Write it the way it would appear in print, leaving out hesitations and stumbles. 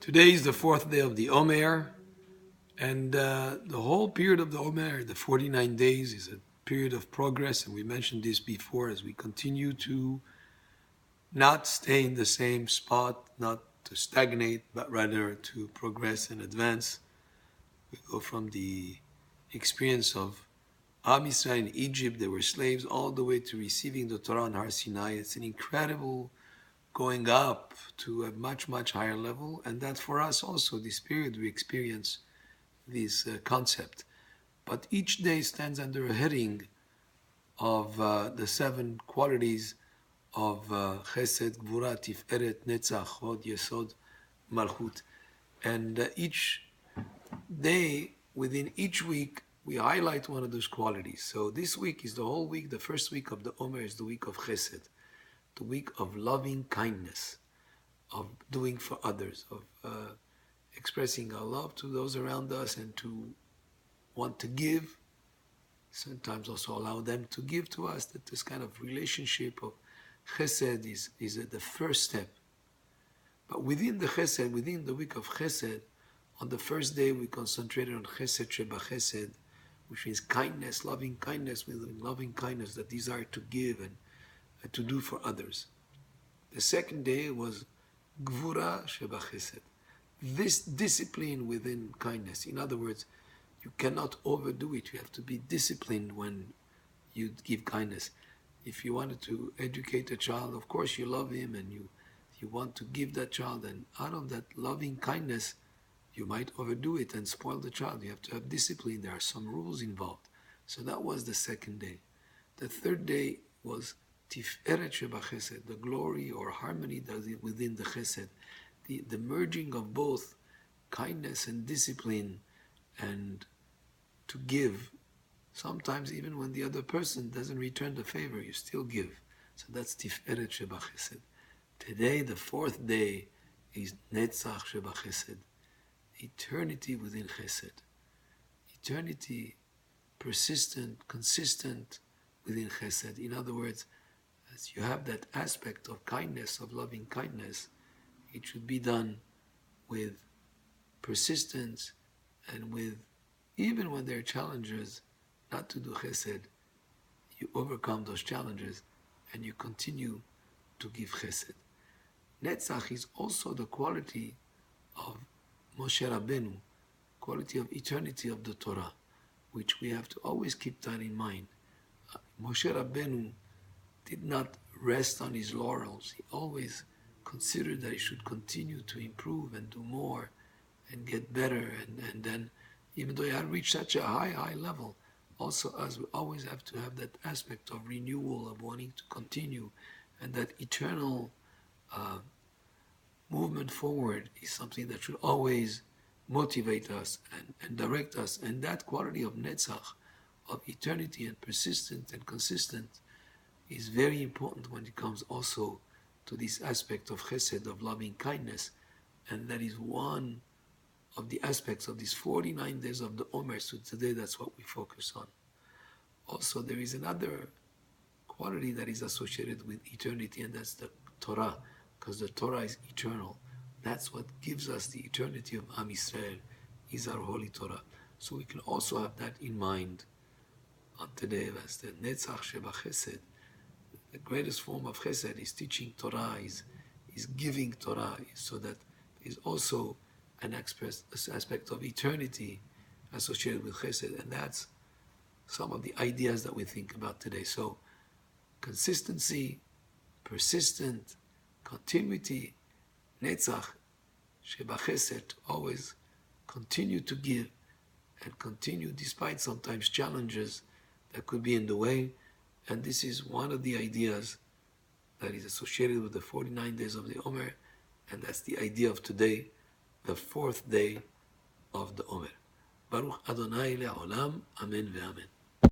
Today is the fourth day of the Omer, and the whole period of the Omer, the 49 days, is a period of progress, and we mentioned this before as we continue to not stay in the same spot, not to stagnate, but rather to progress and advance. We go from the experience of Am Yisrael in Egypt, they were slaves, all the way to receiving the Torah on Har Sinai. It's an incredible going up to a much, much higher level. And that for us also, this period, we experience this concept. But each day stands under a heading of the seven qualities of Chesed, Gvura, Tiferet, Netzach, Hod, Yesod, Malchut. And each day, within each week, we highlight one of those qualities. So this week is the whole week. The first week of the Omer is the week of Chesed, the week of loving kindness, of doing for others, of expressing our love to those around us and to want to give, sometimes also allow them to give to us. That this kind of relationship of Chesed is the first step. But within the Chesed, within the week of Chesed, on the first day we concentrated on Chesed Sheba Chesed, which means kindness, loving kindness, with loving kindness, that desire to give and to do for others. The second day was Gvura Sheba Chesed, this discipline within kindness. In other words, you cannot overdo it. You have to be disciplined when you give kindness. If you wanted to educate a child, of course you love him and you want to give that child, and out of that loving kindness, you might overdo it and spoil the child. You have to have discipline. There are some rules involved. So that was the second day. The third day was Tiferet Sheba Chesed, the glory or harmony that is within the Chesed, the merging of both kindness and discipline, and to give. Sometimes even when the other person doesn't return the favor, you still give. So that's Tiferet Sheba Chesed. Today, the fourth day, is Netzach Sheba Chesed, eternity within Chesed. Eternity, persistent, consistent within Chesed. In other words, as you have that aspect of kindness, of loving kindness, it should be done with persistence and with, even when there are challenges, not to do Chesed, you overcome those challenges and you continue to give Chesed. Netzach is also the quality of Moshe Rabbeinu, quality of eternity of the Torah, which we have to always keep that in mind. Moshe Rabbeinu did not rest on his laurels. He always considered that he should continue to improve and do more and get better. And then, even though he had reached such a high level, also us, we always have to have that aspect of renewal, of wanting to continue, and that eternal movement forward is something that should always motivate us and direct us. And that quality of Netzach, of eternity and persistent and consistent, is very important when it comes also to this aspect of Chesed, of loving kindness. And that is one of the aspects of these 49 days of the Omer. So today that's what we focus on. Also, there is another quality that is associated with eternity, and that's the Torah, because the Torah is eternal. That's what gives us the eternity of Am Yisrael, is our holy Torah. So we can also have that in mind on today as the Netzach Sheba Chesed. The greatest form of Chesed is teaching Torah, is giving Torah, so that is also an aspect of eternity associated with Chesed. And that's some of the ideas that we think about today. So consistency, persistent, continuity, Netzach, Sheba Chesed, always continue to give and continue despite sometimes challenges that could be in the way. And this is one of the ideas that is associated with the 49 days of the Omer, and that's the idea of today, the fourth day of the Omer. Baruch Adonai le'olam, amen ve'amen.